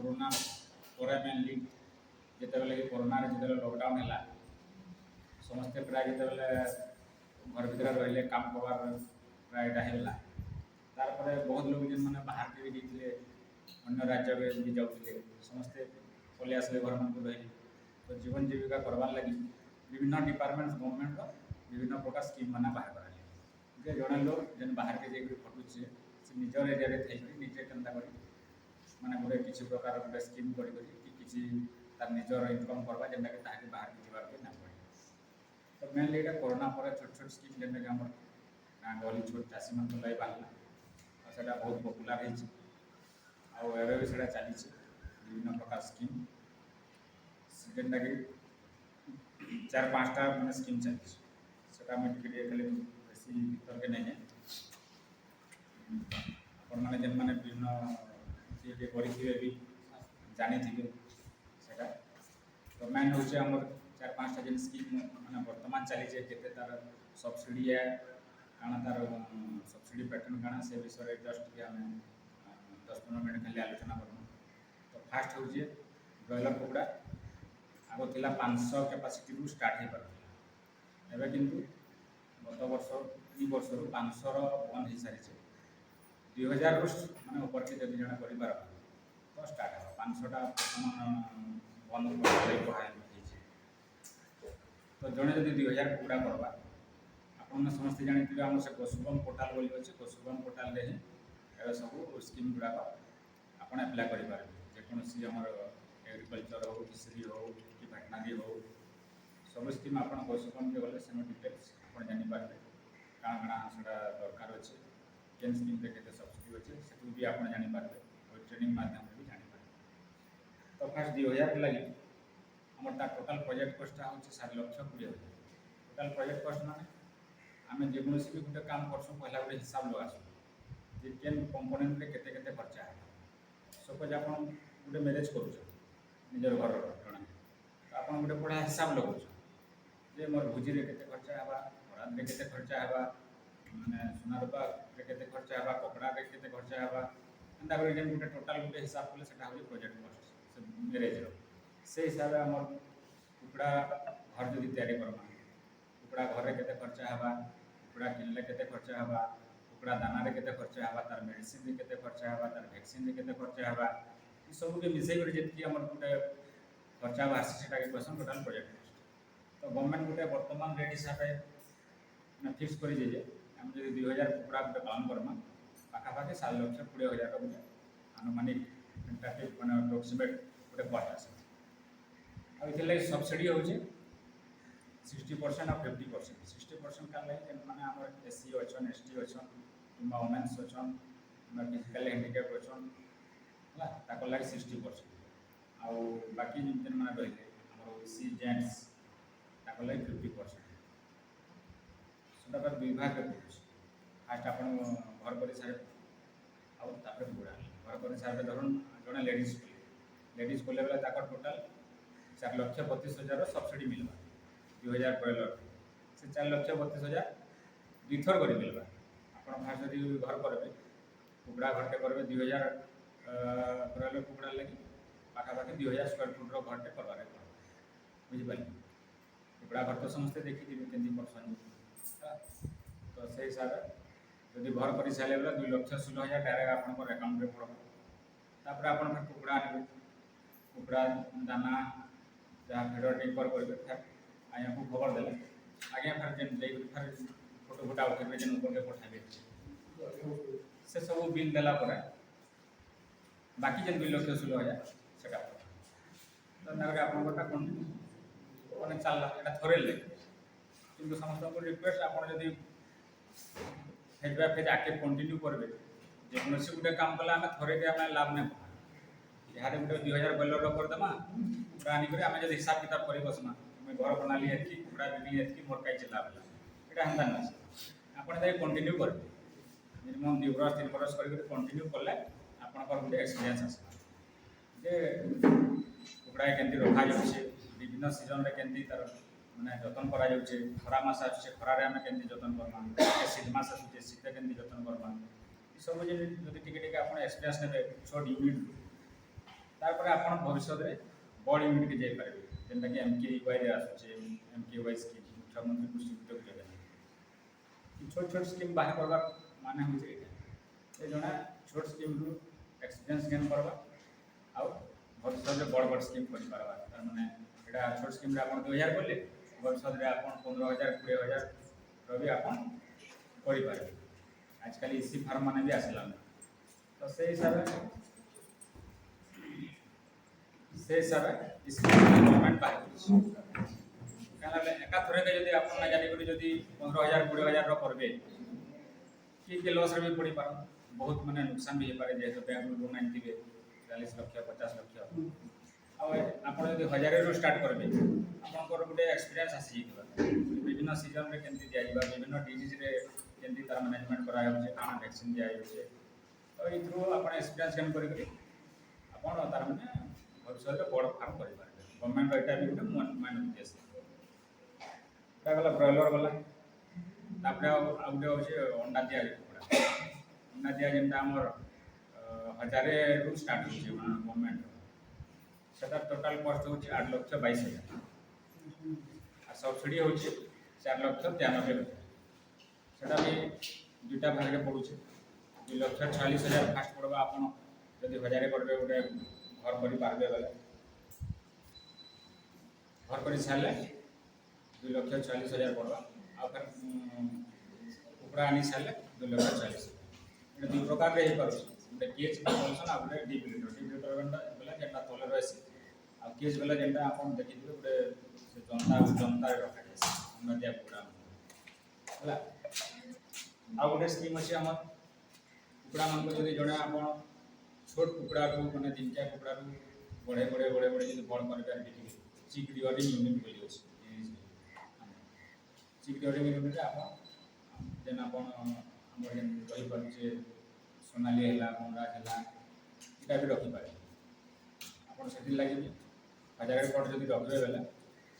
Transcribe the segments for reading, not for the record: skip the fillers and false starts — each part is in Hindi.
कोरोना पर मेनली जिते कि कोरोना जिते लॉकडाउन है समस्ते प्राय जिते घर भितर रही काम करवार प्राय है तार बहुत लोग जिन मैंने बाहर के भी जाते अन्य राज्य भी जाते समस्ते पलि आसले घर मन को रही तो जीवन जीविका करवार लगी विभिन्न डिपार्टमेंट गवर्नमेंट विभिन्न प्रकार स्कीम मैंने बाहर कराले जे जड़े लोग जेन बाहर के जाकर खटुचे से निजर एरिया थी निजे केन्ता कर माने गोटे किसी प्रकार गोटे स्कीम किसी तार निजर इनकम करवा जेनटा कि ताकि बाहर की जीवार के ना पड़े तो मेनली ये कोरोना पर छोट छोट स्कीम जेनटा कि आम गाँ गहली छोट चाषी मान लगे बाहर और सेटा बहुत पपुलार होवे भी सेटा चली विभिन्न प्रकार स्कीम जेनटा कि 4-5टा मैंने स्कीम चली सेटा मैं खाली बेसी भीतर के नहीं अपन मैंने जेन मैंने विभिन्न पढ़ी भी जानी थे सेटा तो मेन हूँ आम 4-5टा जेन स्कीम मैंने बर्तमान चली केते तार सब्सिडी है काଣା तार सब्सिडी पैटर्न काଣା से विषय जस्ट आम 10-15 मिनट खाली आलोचना करूँ तो फास्ट हूँ ब्रॉयलर कुकड़ा आग थिला 500 कैपेसिटी रू स्टार्ट हो पार एवं किंतु गत वर्ष 2 वर्ष 500 बंद हो सारी 2000 रु मैंने ऊपर के जब जन कर तो स्टार्ट हो 500टा बंद तो जड़े जब 2000 कुकड़ा करवा आपने समस्ते जानते आम से पशुबम पोर्टाल बोली अच्छे पशुबम पोर्टाल ही सब स्कीम गुड़ाक आप एप्लाय करेंगे जेकोसी आम एग्रीकल्चर हो फिशरी हो कि भेटनारी हो सब स्कीम आप पशुबम के गले से डिटेल्स आप जानीपारे काଣା काଣା से दरकार अच्छे केन स्कीम के सब्सिडी अच्छे से भी आप जानीपारे और ट्रेनिंग माध्यम भी जानीपारे तो फास्ट 2000 लगे आम टोटाल प्रोजेक्ट कस्टा हूँ 7,20,000 टोटाल प्रोजेक्ट कस्ट माने आम जेकोसी भी गोटे काम करसुँ पहला गोटे हिसाब लगासुँ जे केन कंपोनेंट रे केते केते खर्चा है सपोज आप गोटे मैरेज करुच निजर घर जड़े तो आप गोटे पढ़ा हिसाब लगाऊँ जे मोर भोजी रे केते खर्चा है बरात रे केते खर्चा है माने सुना रूपा रे केते खर्चा है कपड़ा रे केते खर्चा है एंता कर गोटे टोटाल गोटे हिसाब कले सेटा हो प्रोजेक्ट कस्ट से मैरेज से हिसाब से आम कुकड़ा घर जदि तैयारी करमा कुकड़ा घर में केते खर्चा है कुकड़ा किनले केते खर्चा है कुकड़ा दाना केते खर्चा है तार मेडिसिन केते खर्चा है तार वैक्सीन केते खर्चा है सब के मिसई कर जी आम गोटे खर्चा बासी से कहसन टोटाल प्रोजेक्ट कस्ट तो गवर्नमेंट गोटे बर्तमान रेट हिसाब से फिक्स कर आम जो 2000 कुकड़ा गोटे पालन करमा पाखापाखि 7,20,000 गोटे आनुमानिक टेंटाटिव मैंने अप्रोक्सीमेट गोटे कस्ट आसे आई सब्सिडी हो 60% और 50% 60% का लगे मैंने आम SC अच्छन ST अच्छन कि वुमेन्स अच्छन फिजिकल हैंडिकैप अच्छन है लगे 60% आउ बाकी जिन मैंने रही आम OBC जेंट्स लगे 50% से दुई भाग फास्ट आप घर कर सारे आउे बुढ़ा घर कर सारे धरन जड़े लेडीज कले बेले टोटाल 4,32,000 सब्सिडी मिलवा 2000 ब्रॉयलर से 4,32,000 दुईथर कर मिलवा आप फास्ट जब घर करेंगे कुकड़ा घरटे करेंगे 2000 ब्रॉयलर कुकड़ा लगे पाखापाखि 2000 स्क्वायर फुट्र घरटे करवार बुझिपारे कुकड़ा घर तो समस्ते देखी केमी करसन तो से हिसाब से जब घर कर सारे बेले 2,16,000 डायरेक्ट आप अकाउंट में पड़ो आप कुकड़ा आने कुकड़ा दाना जहाँ फेडर टिपर करेंगे फिर आज्ञा को खबर देले आज्ञा फिर फिर फोटो फोटा उठे जेन ऊपर के पठाइबे से सब बिल देला परे बाकी जेन 2,16,000 सेटा तो आपटा कंटिन्यू मैंने चलला यहाँ थोड़े ले कि समस्त रिक्वेस्ट आप फेज बाय फेज आगे कंटिन्यू करेंगे जेकोसी गोटे काम कले आम थोड़े आम लाभ नहीं यहाँ गोटे 2,000 ब्रॉयलर करदेमा पूरा आनिक आम जब हिसाब किताब कर बसमा घर बनाली एति कुकड़ा बिकली एति मोर कहीं लाभ है यहाँ हेन्ता ना आप कंटिन्यू करेंगे मिनिमम 2 बरस 3 बरस कर कंटिन्यू कले आप गोटे एक्सपीरियंस आस जे कुकड़ा केमती रखा जाए विभिन्न सीजन केमती तार मैंने जतन करा खरा मास आसे खरार आम केमती जतन करमा शीत मास आसूचे शीत केमती जतन करमा सब जब टी आप एक्सपीरियंस ने छोट यूनिट तापर आपण भविष्य में बड़ यूनिट के जापर जेनटा कि MKY आसूचे MKY स्कीम मुख्यमंत्री कृषि उद्योग योजना छोट छोट स्कीम बाहर करवा माने हो जड़े छोट स्कीम रु एक्सपीरियंस गेन करवा आउ भविष्य में बड़ बड़ स्कीम कर मैंने यहाँ छोट स्कीम आप 2000 कले भविष्य में आप 15,000 20,000 रवि आपरे आजकल इसी फार्म मैंने भी आसला तो से हिसाब गवर्नमेंट बाहर एका थरक जब आप जानिक जब 15,000 20,000 करेंगे किए लस भी पड़ पार बहुत मानने नुकसान भी हो पाए जेहतु बैंक लोन आनी 40 लाख 50 लाख आप 1000 रु स्टार्ट करेंगे आपंकर गोटे एक्सपीरियंस आसी विभिन्न सीजन में केमती दिजा विभिन्न डिजीज केमती तार मैनेजमेंट कराई कौन वैक्सीन दिखाई तो ये आप एक्सपीरियंस गेन करेंगे आप तार मैंने भविष्य में बड़ फार्म करेंगे गवर्नमेंट यहाँ भी गोटे माइंड उद्देश्य गला ब्रॉयलर गला तापर आउटे हूँ अंडा दिया कुकुड़ा अंडा दिया जेनटा आमर 1000 रु स्टार्ट हो गवर्नमेंट से टोटाल कस्ट हूँ 8,22,000 और सब्सिडी हूँ 4,93,000 से भी दुटा भाग में पड़ू 2,46,000 फास्ट पड़वा आप 1000 करेंगे गोटे घर कर पारे गले घर कर सारे 2,46,000 पड़वा आ फिर कुकुड़ा आनी सारे 2,40,000 दुई प्रकार हो पार गोटे केज बोलसन आ गोटे डीप लिटर बोला जेटा तले रही आ केज बोला जेटा आप देखिए गोटे जनता रखा जाए नदिया कुकुड़ा है आ गोटे स्कीम अच्छे आम कुकुड़ा मान जब जड़े आप छोट कुकुड़ा मैंने दिनकिया कुकुड़ा बढ़े बढ़े बढ़े बढ़े जो बड़ कर चिक रियरिंग यूनिट बोली अच्छे चिक रियरिंग यूनिट आप जेन आप रही पारे सोनाली है बंगाज है यहाँ भी रखिपारे आप लगे भी 1000 कट जब रखे बेले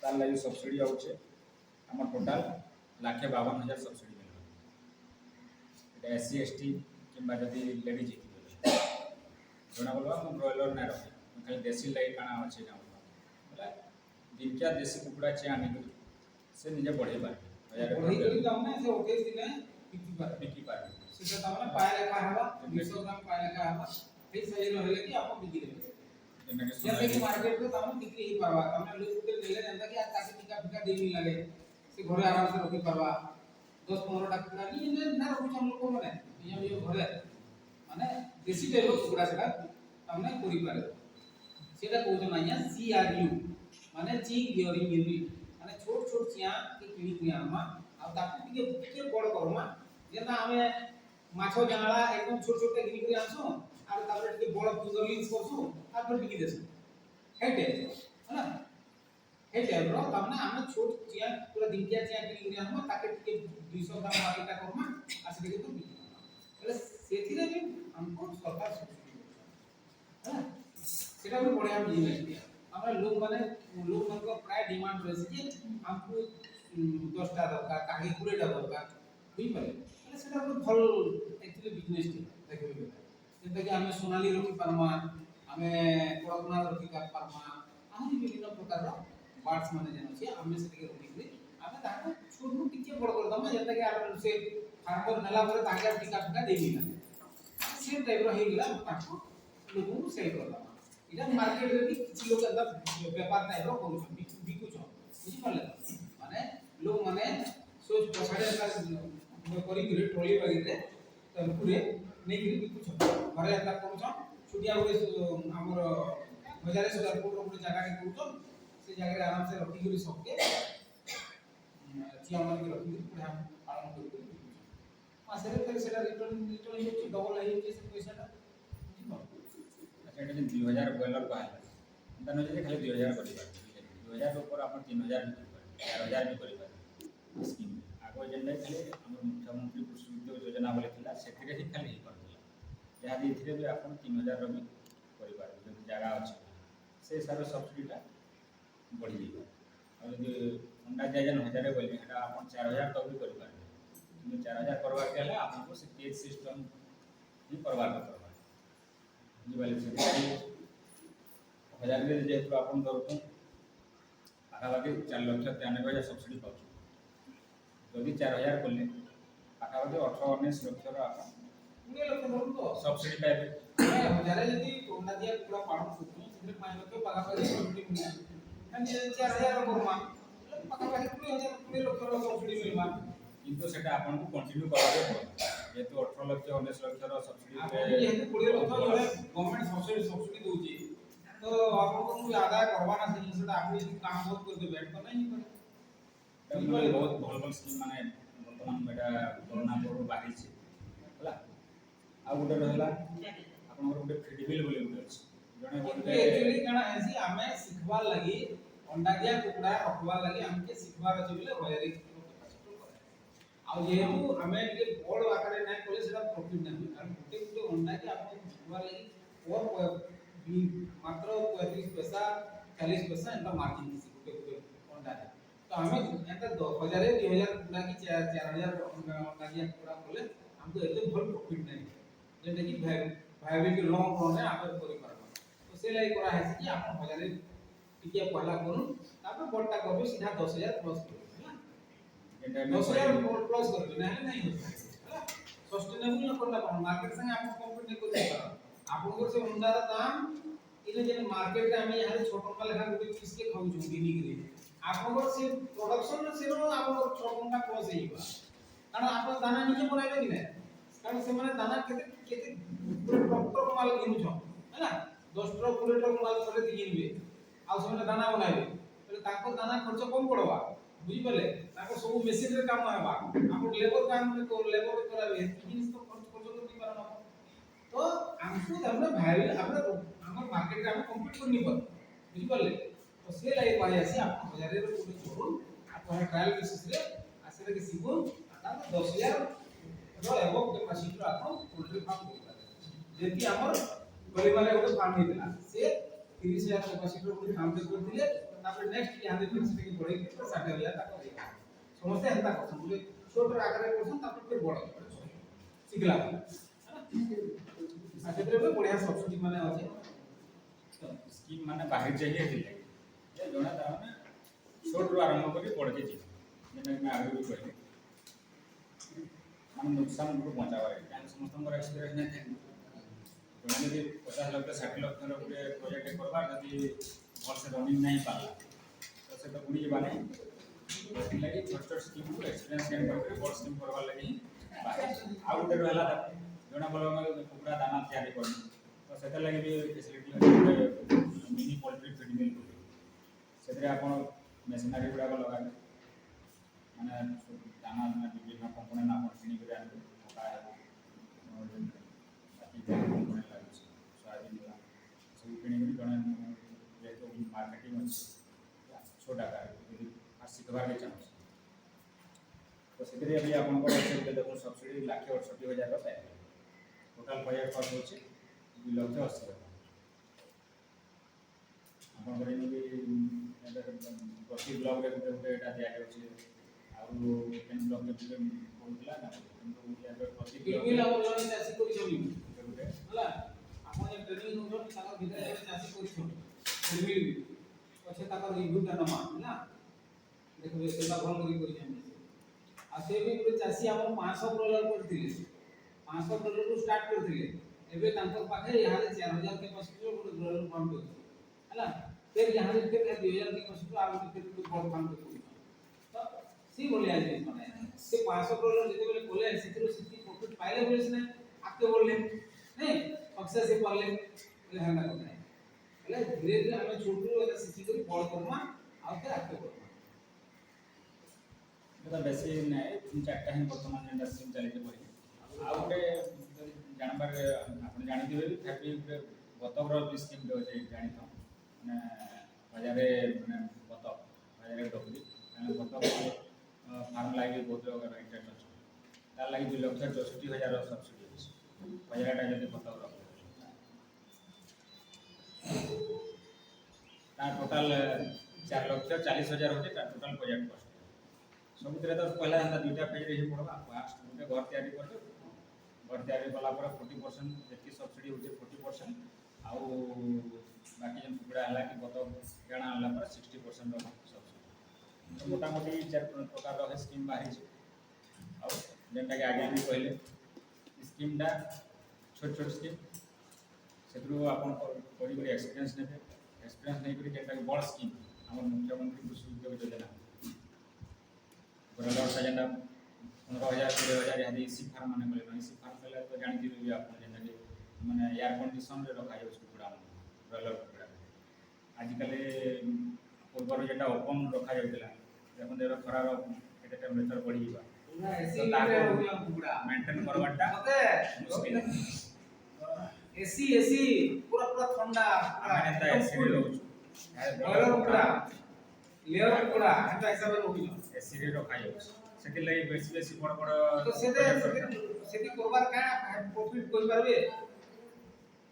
तार लगे सब्सिडी आउे आम टोटाल 1,52,000 सब्सिडी मिल SC ST कि जदि लेडीज जना बोलवा मुझे ब्रॉयलर ना रखे खाली देसी लगे काଣା अच्छे बोला दिनकिया देसी कुकुड़ा चे आनी से निजे बढ़े पारे बिकी पारे সেটা তাহলে পায় লেখা হবা 200 গ্রাম পায় লেখা হবা এই সাইজ রহলে কি আপন বিকি দেবে যেটা কি মার্কেট রে তামন বিক্রি হি পারবা তামনে লোক গুলো নেলে যেটা কি আর তাকে টিকা ফিকা দেই লাগে সে ঘরে আরাম সে রখি পারবা 10 15 টা কুকুড়া নি না রখি हम लोग মানে ये ঘরে মানে দেশি টাইপ কুকুড়া সেটা তামনে করি পারে সেটা কইছো না ইয়া CRU মানে চিক রিয়রিং ইউনিট মানে ছোট ছোট চিয়া কি কিনি কুয়া আমা আর তাকে টিকে বড় করমা যেটা আমি মাছ জানালা একদম ছোট ছোট গিরি করে আনছো আর তারপরে টিকে বড় পুজলিংস করছো তারপরে বিকি দেছো হেটে না হেটে ব্রো তারমানে আমি ছোট চিয়া পুরো দিনকিয়া চিয়া গিরি করে আনবো তাকে টিকে 200 গ্রাম মাটিটা করমা আর সেটাকে তো বিকি তাহলে সেথিরে भी हमको सरकार सब्सिडी है সেটা भी বড় हम জিনিস দিয়া আমরা লোক মানে প্রায় ডিমান্ড রয়েছে যে हमको 10টা দরকার কাকে 20টা দরকার বুঝি পারে মানে সেটা একটা ভাল एक्चुअली बिजनेस দেখে গেলে যেটা কি আমি সোনালী রকি পারমা আমি কড়কনাথ রকি পারমা আমি বিভিন্ন প্রকারର বার্ডস মানে যেন আছে আমি সেটাকে রকি করি আমি তাকে ছোট টিকে বড় করে দম যেটা কি আর সে ফার্মর নেলা পরে তাকে টিকা ফিকা দেবি না সেম টাইপর হয়ে গেলা তাকে লোকଙ୍କୁ সেল করলাম এটা মার্কেট রে কিছু লোক এদা ব্যাপার টাইপর করুছন বিকুছন বুঝি পারলে মানে লোক মানে সোচ পছাড়ে করি করে ট্রলি বাগিরে পুরে নেই করে বিকুছন ঘরে এদা করুছন ছুটিয়া গুড়ে আমার 1000 স্কয়ার ফুট উপরে জায়গাকে করুছন সেই জায়গায় আরাম সে রখি করে সবকে চিয়া মানে রখি করে পালন করি মাসের ফের সেটা রিটার্ন হচ্ছে ডবল হয়ে যাচ্ছে সে পয়সাটা अच्छा ये 2000 बॉयलर बाहर अंदर नजे खाली 2000 करी पारे 2000 ऊपर आप 3000 भी करी पारे 4000 भी करी पारे स्कीम आगो जेंडा खाली हमर मुख्यमंत्री कृषि उद्योग योजना बोले थिला सेथिरे ही खाली ही करथिला जहा दी इथिरे भी आपण 3000 रो भी करी पारे जो जगह अछि से सारे सब्सिडीटा बढ़ी जाई और जो अंडा जायजन 1000 बोले हेटा आपण 4000 तक भी करी पारे কিন্তু 4000 करवा के हला आपको से केज सिस्टम ही करवा के करवा बुझिपाले से हजारे जेहेतु आप धरतु पाखापाखि 4,93,000 सब्सिडी पाँच जदि 4,000 कले पाखापाखि 18-19 लक्षर आप 20 लक्ष धरु तो सब्सिडी पाइबे हजारे यदि अंडा दिया कुकुड़ा पालन करछन से 5 लक्ष पाखापाखि सब्सिडी मिलना हम 4,000 करमा पाखापाखि 20 लक्ष सब्सिडी मिलवा किंतु सेटा आपन को कंटिन्यू कराबे जेहेतु 18 लक्ष 19 लक्षर सब्सिडी आपन जेहेतु 20 लक्ष जड़े गवर्नमेंट सब्सिडी दोची तो आपन को आदाय करवा ना से जिनसे आप यदि काम बहुत कर देबे तो नहीं करे बहुत भल भल स्कीम माने वर्तमान बेटा कोरोना पर बाहरी छै हला आ गुटे रहला आपन गुटे क्रेडिबल बोले गुटे अछि जने बोलबे एक्चुअली कना हैसी हमें सिखवा लगी अंडा दिया कुकुड़ा रखवा लगी हमके सिखवार अछि बोले होयरी आ जेहेतु हमें के बड़ आकारे नै कोले सेटा प्रॉफिट नै कारण गुटे गुटे अंडा के आपन सिखवा लगी और मात्र 35 पैसा 40 पैसा एंता मार्जिन दिसी गुटे गुटे अंडा तो हमें एंता 10,000 2,000 कुकुड़ा की 4,000 अंडा दिया कुकुड़ा कोले हमको एते भल प्रॉफिट नै जेंता कि भाइबिलिटी लॉन्ग रन रे आगे करि पारबा तो से लाई करा है कि आपन हजारे टिके पहला करू तापर बड़टा करबे सीधा 10,000 प्लस करू है 10,000 प्लस करबे नहीं होता सस्टेनेबल न करला कोन मार्केट संगे आपन कंपीट नै करि पार आपन को से अंडार दाम इने जे मार्केट रे हम यहाँ छोटो का लेखा गुटे पीस के खाउ छु दिनी रे आपन को से प्रोडक्शन से आपन छोटो का प्लस हेइबा कारण आपन दाना निके बनाइबे कि नै कारण से माने दाना केते केते डॉक्टर माल किनु छ है ना 10 ट्रक 20 ट्रक माल थले दी किनबे आ से दाना बनाइबे तो ताको दाना खर्च कम पड़वा बुझी पले ताको सब मशीन रे काम हेबा आपन लेबर काम में को लेबर कराबे जिनिस तो खर्च तो नहीं पारना तो हमको हमने भाई हमने हमर मार्केट रे हम कंपीट करनी पर बुझी पले तो से लाई पाए आसी आप हजारे रे पूरे छोड़ू आप ट्रायल बेसिस रे आसे के सिखो आता 10,000 रो एबो कैपेसिटी रो आपन पोल्ट्री फार्म करबा जेति हमर परिवार रे गोटे फार्म हेतला से 30,000 कैपेसिटी रो फार्म दे कर दिले तापर नेक्स्ट यहाँ दे फिर से बढ़े के 60,000 तक देगा समस्या हेता करछन बोले छोट आकार करछन तापर फिर बड़ सिखला आ क्षेत्र में बढ़िया सब्सिडी माने अछि स्कीम माने बाहर जाइए दिले ये जोना ता माने छोट रो आरंभ करी बड़ के जी जेना मैं आगे भी कहले माने नुकसान को बचावा है कारण समस्त हमर एक्सपीरियंस नै थे जोना यदि 50 लाख 60 लाख रो गुटे प्रोजेक्ट करबा यदि भल से रनिंग नहीं पाला तो से तो बुड़ी जबा नहीं लगी छोट छोट स्कीम को एक्सपीरियंस गेन करके बड़ स्कीम करबा लगी आ गुटे रहला जोना बोलो में कुकुड़ा दाना तैयारी करनी तो सेटा लगी भी facility mini poultry feed mill सेतरे आपण मेशिनरी गुडा को लगा माने दाना विभिन्न कंपोनेंट आपण किनी करे आनबे मका है बाकी कंपोनेंट लागे सोयाबीन वाला सब किनी करे जने जेतो मार्केटिंग अछि छोटा का यदि आ सिखबार के चांस तो सेतरे अभी आपण को से देखो सब्सिडी 1,68,000 का पाए टोटल बजट खर्च होछि 2,80,000 आपण करे नि प्रति ब्लॉक रे गुटे एटा दिया होछि आउ केन ब्लॉक के बोलला ना किंतु या प्रति बिल्कुल आप जने चासी करि छबी गुटे हला आपण जे ट्रेनिंग नउछन ताका भितर चासी करि छबी बिल्कुल पछे ताका रिव्यू देनमा ना देखबे सेटा भल करि छबी आ से भी गुटे चासी हम 500 डॉलर करथिले 500 डॉलर को स्टार्ट करथिले एबे तांकर पाखे यहाँ 4,000 के कैपेसिटी रो गुटे डॉलर फार्म करछि हला फिर यहाँ से फिर 2,000 के कैपेसिटी आ गुटे फिर बड़ फार्म करछि तो सी बोले आज माने से 500 डॉलर जेते बेले कोले सिथिरो सिथि प्रॉफिट पाइले बोले से आके बोलले नहीं सक्सेस हे पाले ले हना को नहीं એટલે ધીરે ધીરે અમે છોટું એટલે સિખી કરી બળ કરમાં આવતે આકે કરમાં এটা বেশি নাই তিন চারটা ହିଁ ବର୍ତ୍ତମାନ ଯେନ୍ଟା ସ୍କିମ୍ ଚାଲିଛି ପରି ଆଉ ଗୋଟେ ଜାଣିବାର ଆପଣ ଜାଣିଥିବେ ବି ଫ୍ୟାକ୍ଟ୍ରି ଗୋଟେ ବତକର ବି ସ୍କିମ୍ ଅଛି ଜାଣିଥ ମାନେ ହଜାରେ ମାନେ ବତକ ହଜାରେ ଡକରି ମାନେ ବତକ ଫାର୍ମ ଲାଗି ବହୁତ ପ୍ରକାର ଇଣ୍ଟରେଷ୍ଟ ଅଛି ତାର ଲାଗି 2,64,000 ସବସିଡି ଅଛି ହଜାରଟା ଯଦି ବତକ ରଖ ତା ଟୋଟାଲ 4,40,000 होते ता टोटल प्रोजेक्ट कॉस्ट सबुतरे तो पहला हम दुईटा पेज रे पड़बा फास्ट गुटे घर तैयारी करते घर तैयारी कला पर 40% जेती सब्सिडी होचे 40% आउ बाकी जन कुकड़ा है कि गत गाणा आनला पर 60% सब्सिडी तो मोटामोटी 4 प्रकार स्कीम बाहरी आउ जेनटा कि आगे भी कहले स्कीमटा छोट छोट स्कीम से आप एक्सपीरियंस ने एक्सपीरियंस नहीं करी जेनटा कि बड़ स्कीम आम मुख्यमंत्री कृषि उद्योग योजना ब्रॉयलर का जेनटा 15,000 20,000 यहाँ इसी फार्म मैंने मिले इसी फार्म पहले तो जानते भी आप जेनटा कि मैंने एयर कंडीशन रखा जाए कुकड़ा ब्रॉयलर कुकड़ा आजिकल पूर्वर जेटा ओपन रखा जाता देखते एवं खरार केते टेम्परेचर बढ़ी मेंटेन करवाटा मुश्किल एसी एसी पूरा पूरा ठंडा आमे त एसी रे रहू ब्रॉयलर कुकड़ा लेयर कुकड़ा एटा हिसाब रे रहू एसी रे रखा जाय सेति लई बेसी बेसी बड़ बड़ तो सेति करबार का प्रॉफिट कोइ परबे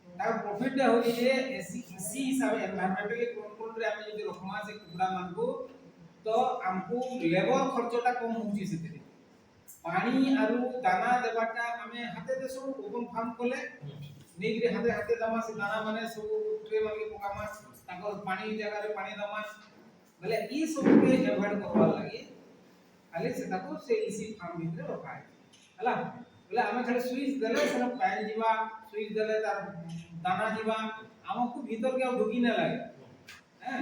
तार प्रॉफिट हो जे एसी हिसाब एनवायरमेंटली कंट्रोल रे आमे जे रखमा से कुकड़ा मान को तो हमको लेबर खर्चटा कम होची सेति पानी आरु दाना देबाटा आमे हाते दे सब ओपन फार्म कोले नेगरे हाते हाते दमा से दाना माने सब ट्रे माने पकामा ताको पानी जगह रे पानी दमा बोले ई सब के एवॉइड करवा लागि खाली से ताको से इसी फार्म भितर रखा है हला बोले आमे खाली स्विच देले से पानी जीवा स्विच देले तार दाना जीवा हमको भीतर के ढुकी न लागे हैं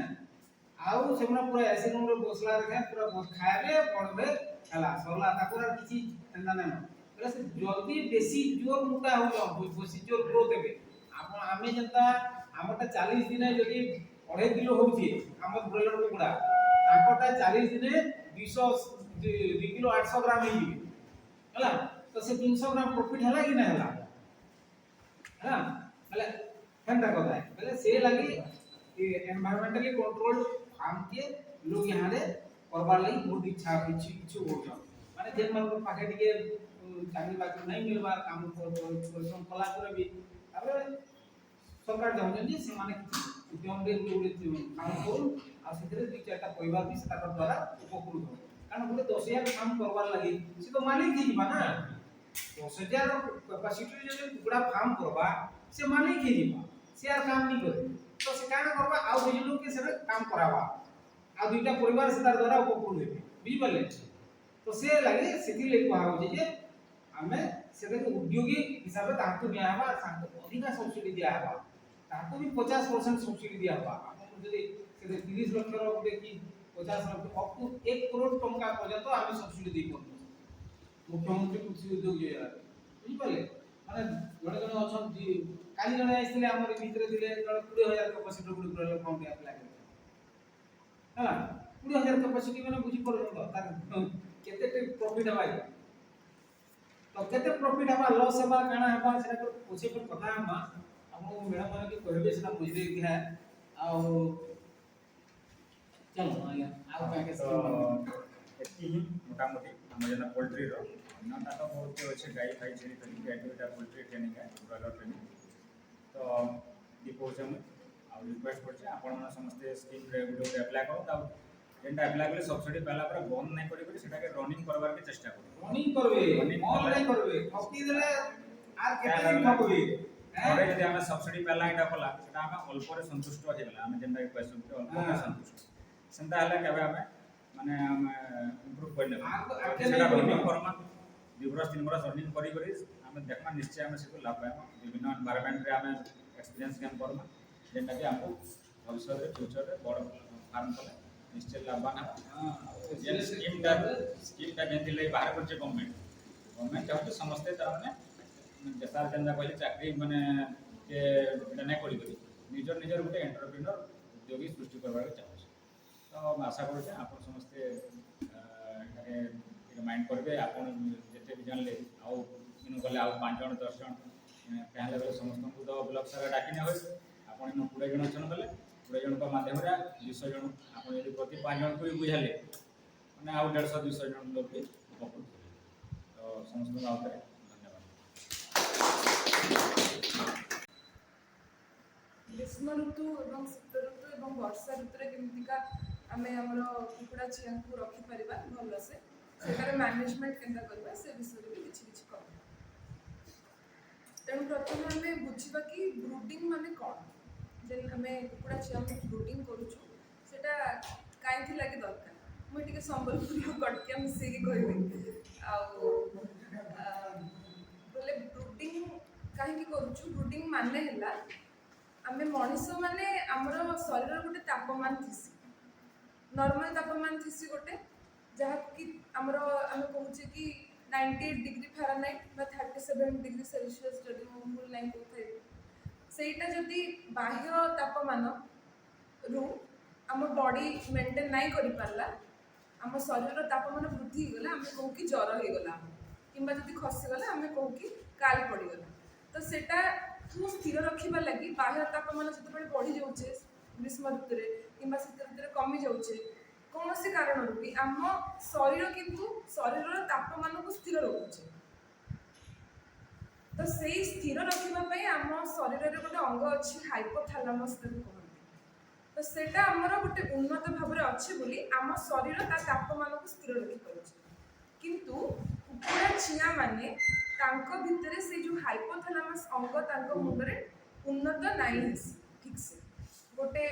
आउ सेमना पूरा ऐसे रूम रे बसला रे पूरा खाइबे पड़बे हला सरला ताको किछि एंदा न बोले से जल्दी बेसी जोर मोटा हो बेसी जोर ग्रोथ हेबे आपण आमे जंता हमटा 40 दिन जदी 2.5 किलो होउची हम ब्रॉयलर कुकड़ा ताकोटा 40 दिन 2 किलो 800 ग्राम ही हला तो से 300 ग्राम प्रॉफिट हला कि ना हला हला हला ठंडा কথা है बोले से लगी एनवायरमेंटली कंट्रोल्ड फार्म के लोग यहां रे करबा लई बहुत इच्छुक हो माने जेन मन पाखे टिके चाकरी बाकरी नहीं मिलबार काम परिश्रम कला करे भी तापर सरकार चाहछन जे से माने उद्यम रे गुटे काम करू आ सेतरे दुई चारटा परिवार भी ताकर द्वारा उपकृत हो कारण गुटे 10,000 काम करबार लागि से तो मालिक ही जीवा ना 10,000 कैपेसिटी जे कुकड़ा फार्म करबा से मालिक ही जीवा से यार काम नहीं करे तो से काना करबा आ दुई लोग के से काम करावा आ दुईटा परिवार से तार द्वारा उपकृत हेबे बुझि पाले तो से लागि सेति ले कहा हो जे आमे सेते उद्योगी हिसाब रे ताकू दिया हवा ताकू अधिका सब्सिडी दिया हवा ताकू भी 50% सब्सिडी दिया हवा आपण जदी सेते 30 लाख रो गुटे की 50 लाख अप टू 1 करोड़ टंका पर्यंत आमे सब्सिडी दे पड़ो मुख्यमंत्री कृषि उद्योग योजना बुझि पाले माने गणे गणे अछन जी काली जणे आइथिले हमर भीतर दिले 20,000 capacity Gute broiler farm they apply करे हला 20,000 कैपेसिटी माने बुझि पड़ो तो तार केते प्रॉफिट हवाई तो केते प्रॉफिट हवा लॉस हवा काना हवा सेटा को पूछे पर कथा हमा हमो मैडम माने के कहबे सेटा बुझले कि है आ चलो आया आ का के एति ही मोटामोटी हम जेना पोल्ट्री रो अन्यटा तो बहुत अच्छे गाय खाई छेरी तरी एडवेटा पोल्ट्री ट्रेनिंग है ब्रॉयलर ट्रेनिंग तो दीपो हम आ रिक्वेस्ट करछे आपण मन समस्त स्कीम रे गुटे अप्लाई करो ता जेंटा अप्लाई करे सब्सिडी पहला पर बंद नहीं करी सेटा के रनिंग करबार के चेष्टा करो रनिंग करबे ऑन नहीं करबे ठकी देले आर केते दिन ठकबे अरे यदि हमें सब्सिडी पहला एटा कला सेटा हम अल्प रे संतुष्ट हो गेला हम जेंटा पैसा अल्प रे संतुष्ट सेंता हला केबे हमें माने हम इंप्रूव करले सेटा रनिंग करमा 2 बरस 3 बरस रनिंग करी करी हम देखमा निश्चय हम से लाभ पाएमा विभिन्न एनवायरनमेंट रे हम एक्सपीरियंस गेन करमा जेंटा कि हमको भविष्य रे फ्यूचर रे बड़ फार्म कले निश्चय लाभवान है जेन स्कीमटा जेंति ले बाहर करछे गवर्नमेंट चाहते समस्ते तार माने देशार जेंदा कहले चाकरी माने के नै करी करी निजर निजर गुटे एंटरप्रेन्योर उद्योगी सृष्टि करबार चाहछे तो आशा करछे आपण समस्ते एटाके रिमाइंड करबे आपण जेते भी जानले आउ इनु गले आउ 5 जण 10 जण कहले बेले समस्त को तो ब्लॉक सारा डाकिने होय आपण इनु 20 जण चन गले 20 जण को माध्यम रे 200 जण आपण यदि प्रति 5 जण को भी बुझाले माने आउ 150 200 जण लोग भी उपकृत तो समस्त को आउतरे ग्रीष्म ऋतु और शीत ऋतु और वर्षा ऋतु केमतिका आम आम कुकुड़ा चिया को रखिपर भल से सेटार मैनेजमेंट केन्ता करबा से विषय भी किछि कह तेणु प्रथम आम बुझा कि ब्रुडिंग माने कौन ଯେନ୍ ଆମେ କୁକୁଡ଼ା ଛୁଆଙ୍କୁ ବ୍ରୁଡ଼ିଂ କରୁଛୁ ସେଟା କାହିଁକି ଲାଗି ଦରକାର ମୁଇଁ ଟିକେ ସମ୍ବଲପୁରୀ ଆଉ କଟକିଆ ମିଶେଇକି କହିବି ଆଉ ବୋଲେ ବ୍ରୁଡ଼ିଂ କାହିଁକି କରୁଛୁ ବ୍ରୁଡ଼ିଂ ମାନେ ହେଲା ଆମେ ମଣିଷ ମାନେ ଆମର ଶରୀରର ଗୋଟେ ତାପମାନ ଥିସି ନର୍ମାଲ ତାପମାନ ଥିସି ଗୋଟେ ଯାହାକୁ କି ଆମର ଆମେ କହୁଛେ କି 98 डिग्री फारेनहाइट বা 37 डिग्री सेल्सियस যদি ମୁଁ ଭୁଲ ନାହିଁ କହୁଥାଏ ସେଇଟା ଯଦି ବାହ୍ୟ ତାପମାନ ରୁ ଆମ ବଡି ମେଣ୍ଟେନ୍ ନାଇଁ କରିପାରିଲା ଆମ ଶରୀରର ତାପମାନ ବୃଦ୍ଧି ହେଇଗଲା ଆମେ କହୁ କି ଜ୍ୱର ହେଇଗଲା କିମ୍ବା ଯଦି ଖସିଗଲା ଆମେ କହୁ କି କାଲ ପଡ଼ିଗଲା ତ ସେଟାକୁ ସ୍ଥିର ରଖିବା ଲାଗି ବାହ୍ୟ ତାପମାନ ଯେତେବେଳେ ବଢ଼ି ଯାଉଛେ ଗ୍ରୀଷ୍ମ ଋତୁରେ କିମ୍ବା ଶୀତ ଋତୁରେ କମି ଯାଉଛେ କୌଣସି କାରଣରୁ ବି ଆମ ଶରୀର କିନ୍ତୁ ଶରୀରର ତାପମାନକୁ ସ୍ଥିର ରଖୁଛେ ତ ସେଇ ସ୍ଥିର ରଖିବା ପାଇଁ ଆମ ଶରୀରରେ ଗୋଟେ ଅଙ୍ଗ ଅଛି ହାଇପୋଥାଲାମସ୍ ତାକୁ କହନ୍ତି ତ ସେଇଟା ଆମର ଗୋଟେ ଉନ୍ନତ ଭାବରେ ଅଛି ବୋଲି ଆମ ଶରୀର ତା ତାପମାନକୁ ସ୍ଥିର ରଖିପାରୁଛି କିନ୍ତୁ କୁକୁଡ଼ା ଚିଆଁ ମାନେ ତାଙ୍କ ଭିତରେ ସେଇ ଯେଉଁ ହାଇପୋଥାଲାମସ୍ ଅଙ୍ଗ ତାଙ୍କ ମୁଣ୍ଡରେ ଉନ୍ନତ ନାହିଁ ଠିକ୍ସେ ଗୋଟେ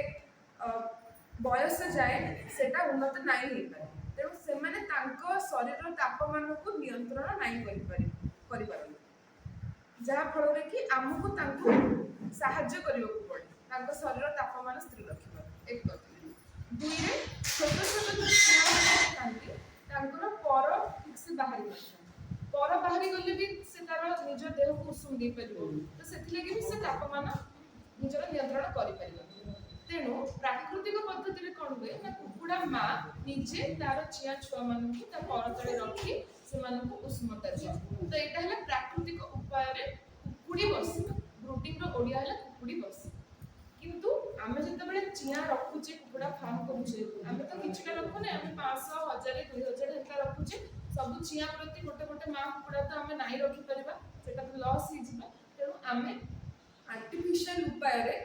ବୟସ ଯାଏ ସେଟା ଉନ୍ନତ ନାହିଁ ହେଇପାରେ ତେଣୁ ସେମାନେ ତାଙ୍କ ଶରୀରର ତାପମାନକୁ ନିୟନ୍ତ୍ରଣ ନାହିଁ କରିପାରନ୍ତି ଯାହାଫଳରେ କି ଆମକୁ ତାଙ୍କୁ ସାହାଯ୍ୟ କରିବାକୁ ପଡ଼େ ତାଙ୍କ ଶରୀର ତାପମାନ ସ୍ଥିର ରଖିବାକୁ ଏକ କଥା ଦୁଇରେ ଛୋଟ ଛୋଟ ଯେଉଁ ଛୁଆ ଥାନ୍ତି ତାଙ୍କର ପର ଠିକ୍ସେ ବାହାରି ନଥାଏ ପର ବାହାରି ଗଲେ ବି ସେ ତାର ନିଜ ଦେହକୁ ଉଷୁମ ଦେଇପାରିବ ତ ସେଥିଲାଗି ବି ସେ ତାପମାନ ନିଜର ନିୟନ୍ତ୍ରଣ କରିପାରିବ ତେଣୁ ପ୍ରାକୃତିକ ପଦ୍ଧତିରେ କ'ଣ ହୁଏ ନା କୁକୁଡ଼ା ମା ନିଜେ ତାର ଚିଆଁ ଛୁଆମାନଙ୍କୁ ତା ପର ତଳେ ରଖି ସେମାନଙ୍କୁ ଉଷ୍ମତା ଦିଏ ତ ଏଇଟା ହେଲା ପ୍ରାକୃତିକ ଉପାୟରେ କୁକୁଡ଼ି ବସିବା ବ୍ରୁଡ଼ିଂର ଓଡ଼ିଆ ହେଲା କୁକୁଡ଼ି ବସିବା କିନ୍ତୁ ଆମେ ଯେତେବେଳେ ଚିଆଁ ରଖୁଛେ କୁକୁଡ଼ା ଫାର୍ମ କରୁଛେ ଆମେ ତ କିଛିଟା ରଖୁନେ ଆମେ 500, 1000, 2000 ହେରିକା ରଖୁଛେ ସବୁ ଚିଆଁ ପ୍ରତି ଗୋଟେ ଗୋଟେ ମା କୁକୁଡ଼ା ତ ଆମେ ନାହିଁ ରଖିପାରିବା ସେଟା ତ ଲସ୍ ହେଇଯିବ ତେଣୁ ଆମେ ଆର୍ଟିଫିସିଆଲ ଉପାୟରେ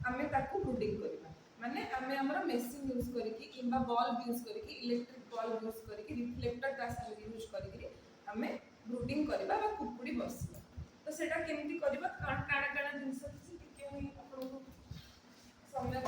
ଆମେ ତାକୁ ବ୍ରୁଡ଼ିଂ କରିବା ମାନେ ଆମେ ଆମର ମେସିନ୍ ୟୁଜ୍ କରିକି କିମ୍ବା ବଲ୍ବ ୟୁଜ୍ କରିକି ଇଲେକ୍ଟ୍ରିକ୍ ବଲ୍ବ ୟୁଜ୍ କରିକି ରିଫ୍ଲେକ୍ଟର ତା ସାଙ୍ଗରେ ୟୁଜ୍ କରିକି ଆମେ ବ୍ରୁଡ଼ିଂ କରିବା ବା କୁକୁଡ଼ି ବସିବା ତ ସେଇଟା କେମିତି କରିବା କାଣା କାଣା ଜିନିଷ କିଛି ଟିକେ ଆପଣଙ୍କୁ ସମୟ